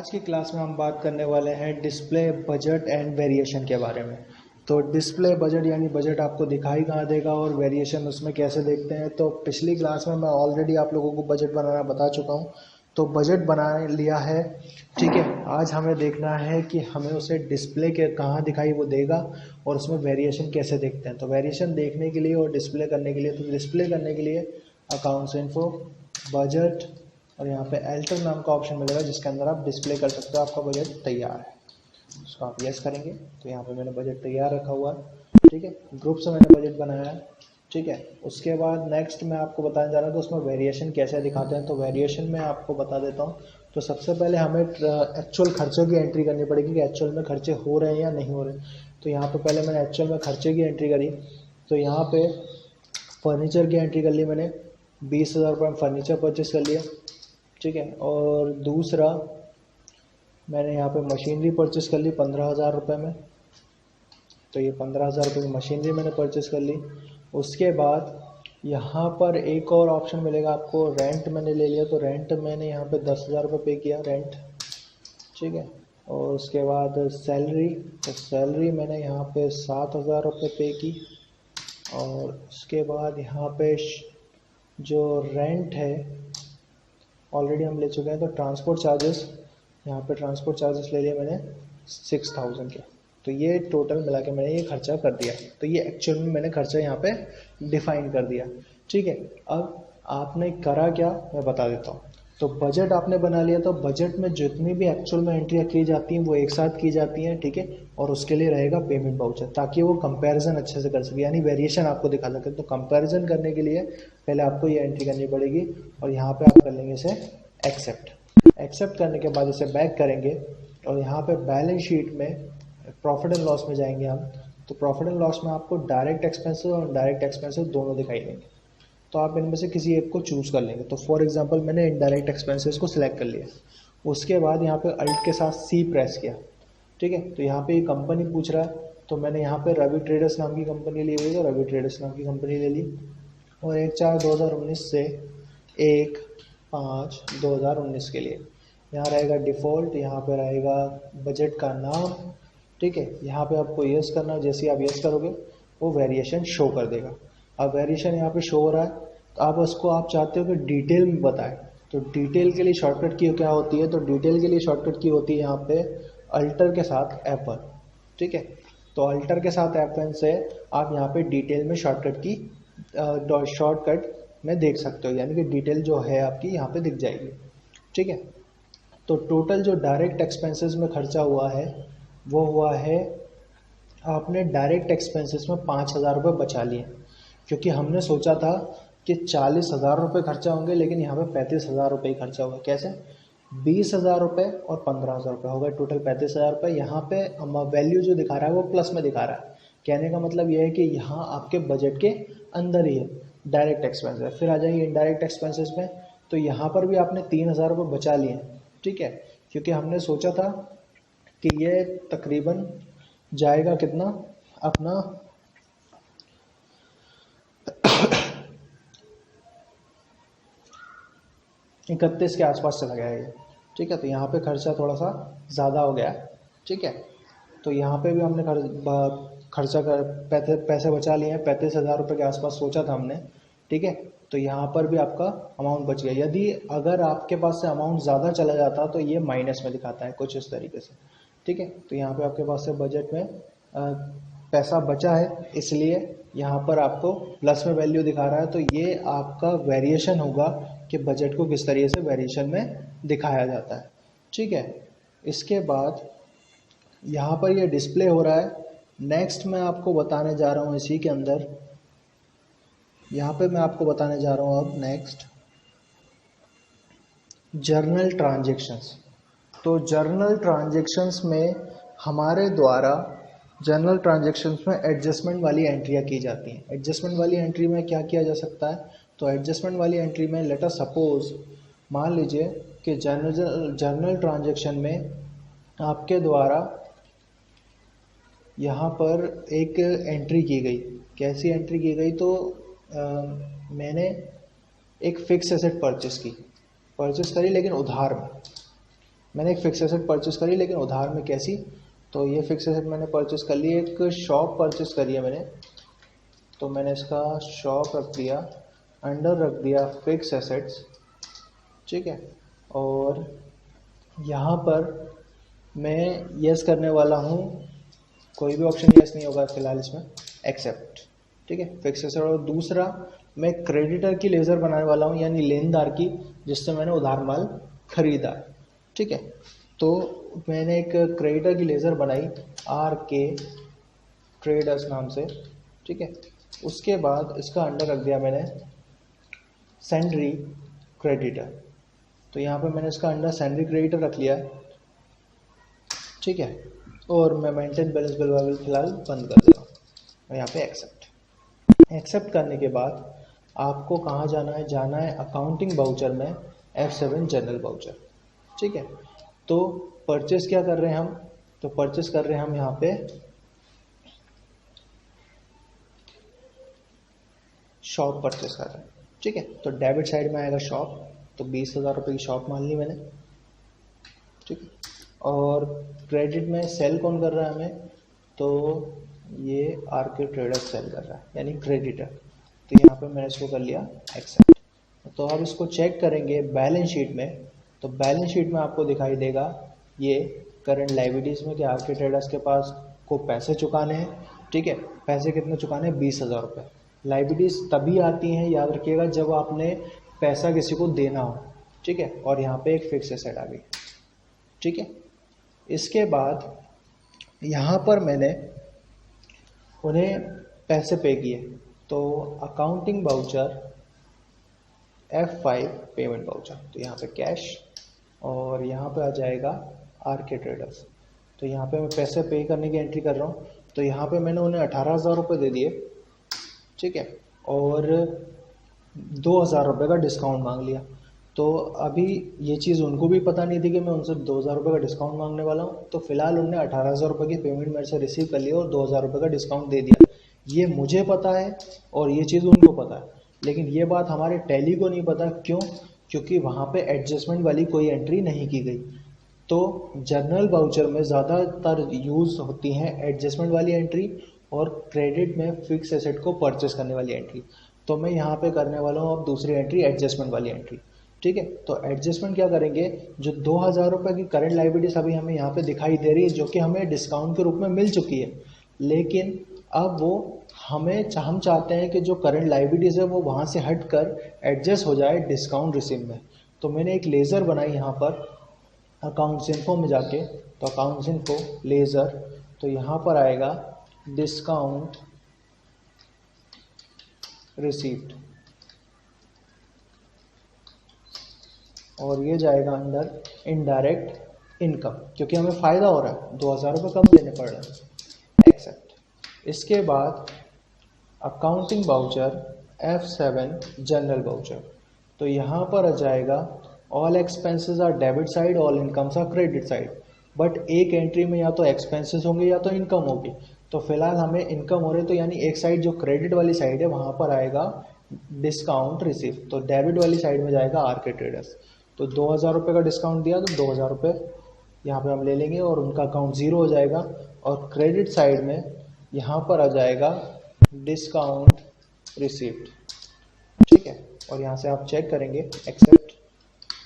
आज की क्लास में हम बात करने वाले हैं डिस्प्ले बजट एंड वेरिएशन के बारे में। तो डिस्प्ले बजट यानी बजट आपको दिखाई कहाँ देगा और वेरिएशन उसमें कैसे देखते हैं। तो पिछली क्लास में मैं ऑलरेडी आप लोगों को बजट बनाना बता चुका हूँ, तो बजट बना लिया है। ठीक है, आज हमें देखना है कि हमें उसे डिस्प्ले के कहाँ दिखाई वो देगा और उसमें वेरिएशन कैसे देखते हैं। तो वेरिएशन देखने के लिए और डिस्प्ले करने के लिए, तो डिस्प्ले करने के लिए अकाउंट्स इन्फो, बजट और यहाँ पे एल्टर नाम का ऑप्शन मिलेगा जिसके अंदर आप डिस्प्ले कर सकते हो। आपका बजट तैयार है, उसको आप यस करेंगे तो यहाँ पे मैंने बजट तैयार रखा हुआ है। ठीक है, ग्रुप से मैंने बजट बनाया है। ठीक है, उसके बाद नेक्स्ट मैं आपको बताने जा रहा हूँ कि उसमें वेरिएशन कैसे दिखाते हैं। तो वेरिएशन में आपको बता देता हूँ। तो सबसे पहले हमें एक्चुअल खर्चों की एंट्री करनी पड़ेगी कि एक्चुअल में खर्चे हो रहे हैं या नहीं हो रहे। तो यहाँ पे पहले मैंने एक्चुअल में खर्चे की एंट्री करी। तो यहाँ पे फर्नीचर की एंट्री कर ली मैंने, 20,000 रुपये में फर्नीचर परचेस कर लिया। ठीक है, और दूसरा मैंने यहाँ पे मशीनरी परचेस कर ली 15,000 रुपये में। तो ये 15,000 रुपये की मशीनरी मैंने परचेस कर ली। उसके बाद यहाँ पर एक और ऑप्शन मिलेगा आपको, रेंट मैंने ले लिया। तो रेंट मैंने यहाँ पे 10,000 रुपये पे किया रेंट। ठीक है, और उसके बाद सैलरी, तो सैलरी मैंने यहाँ पे 7,000 रुपये पे की। और उसके बाद यहाँ पे जो रेंट है ऑलरेडी हम ले चुके हैं। तो ट्रांसपोर्ट चार्जेस, यहाँ पे ट्रांसपोर्ट चार्जेस ले लिए मैंने 6,000 के। तो ये टोटल मिला के मैंने ये खर्चा कर दिया। तो ये एक्चुअल में मैंने खर्चा यहाँ पे डिफाइन कर दिया। ठीक है, अब आपने करा क्या मैं बता देता हूँ। तो बजट आपने बना लिया, तो बजट में जितनी भी एक्चुअल में एंट्रियाँ की जाती हैं वो एक साथ की जाती हैं। ठीक है, और उसके लिए रहेगा पेमेंट वाउचर, ताकि वो कंपैरिजन अच्छे से कर सके, यानी वेरिएशन आपको दिखा सके। तो कंपैरिजन करने के लिए पहले आपको ये एंट्री करनी पड़ेगी और यहाँ पे आप कर लेंगे इसे एक्सेप्ट करने के बाद इसे बैक करेंगे और यहाँ पे बैलेंस शीट में प्रॉफिट एंड लॉस में जाएंगे हम। तो प्रॉफिट एंड लॉस में आपको डायरेक्ट एक्सपेंसेस और इनडायरेक्ट एक्सपेंसेस दोनों दिखाई देंगे। तो आप इनमें से किसी एक को चूज़ कर लेंगे। तो फॉर एग्जांपल मैंने इनडायरेक्ट एक्सपेंसेस को सिलेक्ट कर लिया। उसके बाद यहाँ पे अल्ट के साथ सी प्रेस किया। ठीक है, तो यहाँ पे कंपनी पूछ रहा है, तो मैंने यहाँ पे रवि ट्रेडर्स नाम की कंपनी ली हुई है। तो रवि ट्रेडर्स नाम की कंपनी ले ली और 1/4/2019 से 1/5/2019 के लिए यहाँ रहेगा डिफ़ॉल्ट, यहाँ पे रहेगा बजट का नाम। ठीक है, यहाँ पे आपको यस करना है। जैसे आप यस करोगे वो वेरिएशन शो कर देगा। अब वेरिएशन यहाँ पे शो हो रहा है, तो आप उसको आप चाहते हो कि डिटेल में बताएं। तो डिटेल के लिए शॉर्टकट की क्या होती है, तो डिटेल के लिए शॉर्टकट की होती है यहाँ पे अल्टर के साथ F1। ठीक है, तो अल्टर के साथ F1 से आप यहाँ पे डिटेल में शॉर्टकट की शॉर्टकट में देख सकते हो, यानी कि डिटेल जो है आपकी यहाँ पे दिख जाएगी। ठीक है, तो टोटल जो डायरेक्ट एक्सपेंसेस में खर्चा हुआ है वो हुआ है, आपने डायरेक्ट एक्सपेंसेस में 5,000 रुपये बचा लिए, क्योंकि हमने सोचा था कि 40,000 रुपये खर्चा होंगे, लेकिन यहाँ पे 35,000 रुपये ही खर्चा हुआ। कैसे? 20,000 रुपये और 15,000 रुपये हो गए, टोटल 35,000 रुपये। यहाँ पे वैल्यू जो दिखा रहा है वो प्लस में दिखा रहा है। कहने का मतलब ये है कि यहाँ आपके बजट के अंदर ही है डायरेक्ट एक्सपेंसेस। फिर आ जाएंगे इनडायरेक्ट एक्सपेंसेस में, तो यहाँ पर भी आपने 3,000 रुपये बचा लिए। ठीक है, क्योंकि हमने सोचा था कि ये तकरीबन जाएगा कितना अपना 31 के आसपास चला गया ये। ठीक है, तो यहाँ पे खर्चा थोड़ा सा ज़्यादा हो गया। ठीक है, तो यहाँ पे भी हमने खर्चा कर पैसे बचा लिए हैं, 35,000 रुपये के आसपास सोचा था हमने। ठीक है, तो यहाँ पर भी आपका अमाउंट बच गया। यदि अगर आपके पास से अमाउंट ज़्यादा चला जाता तो ये माइनस में दिखाता है कुछ इस तरीके से। ठीक है, तो यहाँ पे आपके पास से बजट में पैसा बचा है, इसलिए यहाँ पर आपको प्लस में वैल्यू दिखा रहा है। तो ये आपका वेरिएशन होगा कि बजट को किस तरीके से वेरिएशन में दिखाया जाता है। ठीक है, इसके बाद यहाँ पर ये डिस्प्ले हो रहा है। नेक्स्ट मैं आपको बताने जा रहा हूँ इसी के अंदर, यहाँ पे मैं आपको बताने जा रहा हूँ अब नेक्स्ट जर्नल ट्रांजैक्शंस। तो जर्नल ट्रांजैक्शंस में हमारे द्वारा जर्नल ट्रांजैक्शंस में एडजस्टमेंट वाली एंट्रियाँ की जाती हैं। एडजस्टमेंट वाली एंट्री में क्या किया जा सकता है, तो एडजस्टमेंट वाली एंट्री में लेट अस सपोज मान लीजिए कि जर्नल ट्रांजैक्शन में आपके द्वारा यहाँ पर एक एंट्री की गई। कैसी एंट्री की गई, तो मैंने एक फ़िक्स एसेट परचेस करी लेकिन उधार में। मैंने एक फिक्स एसेट परचेस करी, लेकिन उधार में कैसी, तो ये फिक्स एसेट मैंने परचेस कर ली, एक शॉप परचेस करी है मैंने, तो मैंने इसका शॉप रख दिया, अंडर रख दिया फिक्स एसेट्स, ठीक है। और यहाँ पर मैं यस करने वाला हूँ, कोई भी ऑप्शन यस नहीं होगा फिलहाल इसमें, एक्सेप्ट, ठीक है, फिक्स एसेट। और दूसरा मैं क्रेडिटर की लेज़र बनाने वाला हूँ, यानी लेनदार की, जिससे मैंने उधार माल खरीदा, ठीक है। तो मैंने एक क्रेडिटर की लेज़र बनाई RK ट्रेडर्स नाम से, ठीक है। उसके बाद इसका अंडर रख दिया मैंने सैंड्री क्रेडिटर, तो यहाँ पे मैंने इसका अंडर सैंड्री क्रेडिटर रख लिया, ठीक है। और मैं मेंटेन बैलेंस बिल फिलहाल बंद कर देता हूँ, और यहाँ पे एक्सेप्ट करने के बाद आपको कहाँ जाना है, जाना है अकाउंटिंग बाउचर में F7 जनरल बाउचर, ठीक है। तो परचेस क्या कर रहे हैं हम, तो परचेस कर रहे हैं हम यहाँ पे शॉप परचेस कर रहे हैं, ठीक है। तो डेबिट साइड में आएगा शॉप, तो 20,000 रुपये की शॉप मान ली मैंने, ठीक है। और क्रेडिट में सेल कौन कर रहा है हमें, तो ये RK ट्रेडर्स सेल कर रहा है, यानी क्रेडिटर, तो यहाँ पे मैंने इसको कर लिया एक्सेप्ट। तो अब इसको चेक करेंगे बैलेंस शीट में, तो बैलेंस शीट में आपको दिखाई देगा ये करंट लायबिलिटीज़ में कि RK ट्रेडर्स के पास को पैसे चुकाने हैं, ठीक है। पैसे कितने चुकाने हैं, 20,000 रुपये। लायबिलिटीज़ तभी आती हैं, याद रखिएगा, जब आपने पैसा किसी को देना हो, ठीक है। और यहाँ पे एक फिक्स एसेट आ गई, ठीक है। इसके बाद यहाँ पर मैंने उन्हें पैसे पे किए, तो accounting voucher F5 payment voucher, तो यहाँ पे कैश, और यहाँ पे आ जाएगा RK ट्रेडर्स, तो यहाँ पे मैं पैसे पे करने की एंट्री कर रहा हूँ। तो यहाँ पे मैंने उन्हें 18,000 रुपये दे दिए, ठीक है, और 2,000 रुपये का डिस्काउंट मांग लिया। तो अभी ये चीज़ उनको भी पता नहीं थी कि मैं उनसे 2,000 रुपये का डिस्काउंट मांगने वाला हूँ, तो फिलहाल उन्होंने 18,000 रुपये की पेमेंट मेरे से रिसीव कर लिया और 2,000 रुपये का डिस्काउंट दे दिया। ये मुझे पता है और ये चीज़ उनको पता है, लेकिन ये बात हमारे टैली को नहीं पता। क्यों? क्योंकि वहाँ पे एडजस्टमेंट वाली कोई एंट्री नहीं की गई। तो जर्नल वाउचर में ज़्यादातर यूज़ होती हैं एडजस्टमेंट वाली एंट्री, और क्रेडिट में फिक्स एसेट को परचेस करने वाली एंट्री। तो मैं यहाँ पे करने वाला हूँ अब दूसरी एंट्री, एडजस्टमेंट वाली एंट्री, ठीक है। तो एडजस्टमेंट क्या करेंगे, जो 2,000 रुपये की करंट लायबिलिटीज अभी हमें यहाँ पे दिखाई दे रही है, जो कि हमें डिस्काउंट के रूप में मिल चुकी है, लेकिन अब वो हम चाहते हैं कि जो करंट लायबिलिटीज़ है वो वहाँ से हट कर एडजस्ट हो जाए डिस्काउंट रिसीव में। तो मैंने एक लेज़र बनाई यहाँ पर अकाउंट्स इन्फो में जाके, तो अकाउंट्स इन्फो लेज़र, तो यहाँ पर आएगा डिस्काउंट रिसीव्ड, और ये जाएगा अंडर इनडायरेक्ट इनकम, क्योंकि हमें फ़ायदा हो रहा है, 2,000 रुपये कम देने पड़ रहे हैं, एक्सेप्ट। इसके बाद accounting voucher F7 general voucher, तो यहाँ पर आ जाएगा all expenses are debit side, all incomes are credit side. But एक एंट्री में या तो एक्सपेंसेस होंगे या तो इनकम होगी, तो फिलहाल हमें इनकम हो रही है, तो यानी एक साइड जो क्रेडिट वाली साइड है वहाँ पर आएगा डिस्काउंट रिसीव, तो डेबिट वाली साइड में जाएगा RK ट्रेडर्स। तो 2,000 रुपये का डिस्काउंट दिया, तो 2,000 रुपये यहाँ पे हम ले लेंगे और उनका अकाउंट ज़ीरो हो जाएगा। और क्रेडिट साइड में यहाँ पर आ जाएगा डिस्काउंट रिसीव्ड, ठीक है। और यहाँ से आप चेक करेंगे एक्सेप्ट।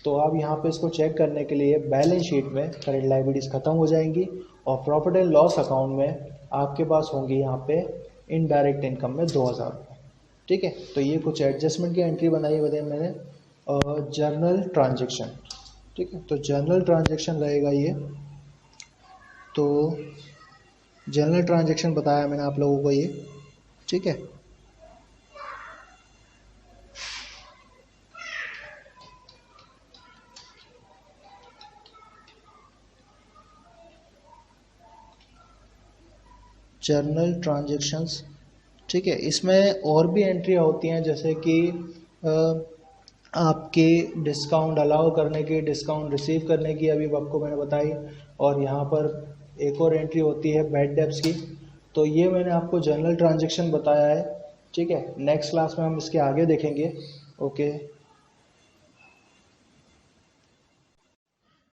तो आप यहाँ पे इसको चेक करने के लिए बैलेंस शीट में करंट लायबिलिटीज़ खत्म हो जाएंगी और प्रॉफिट एंड लॉस अकाउंट में आपके पास होंगी यहाँ पे इनडायरेक्ट इनकम में 2,000 रुपये, ठीक है। तो ये कुछ एडजस्टमेंट की एंट्री बताई मैंने। जर्नल ट्रांजेक्शन, ठीक है, तो जर्नल ट्रांजेक्शन रहेगा ये। तो जर्नल ट्रांजेक्शन बताया मैंने आप लोगों को ये, ठीक है। जर्नल ट्रांजेक्शन्स, ठीक है। इसमें और भी एंट्रियाँ होती हैं, जैसे कि आपके डिस्काउंट अलाउ करने की, डिस्काउंट रिसीव करने की, अभी आपको मैंने बताई। और यहाँ पर एक और एंट्री होती है बैड डेब्ट्स की। तो ये मैंने आपको जर्नल ट्रांजेक्शन बताया है, ठीक है। नेक्स्ट क्लास में हम इसके आगे देखेंगे। ओके।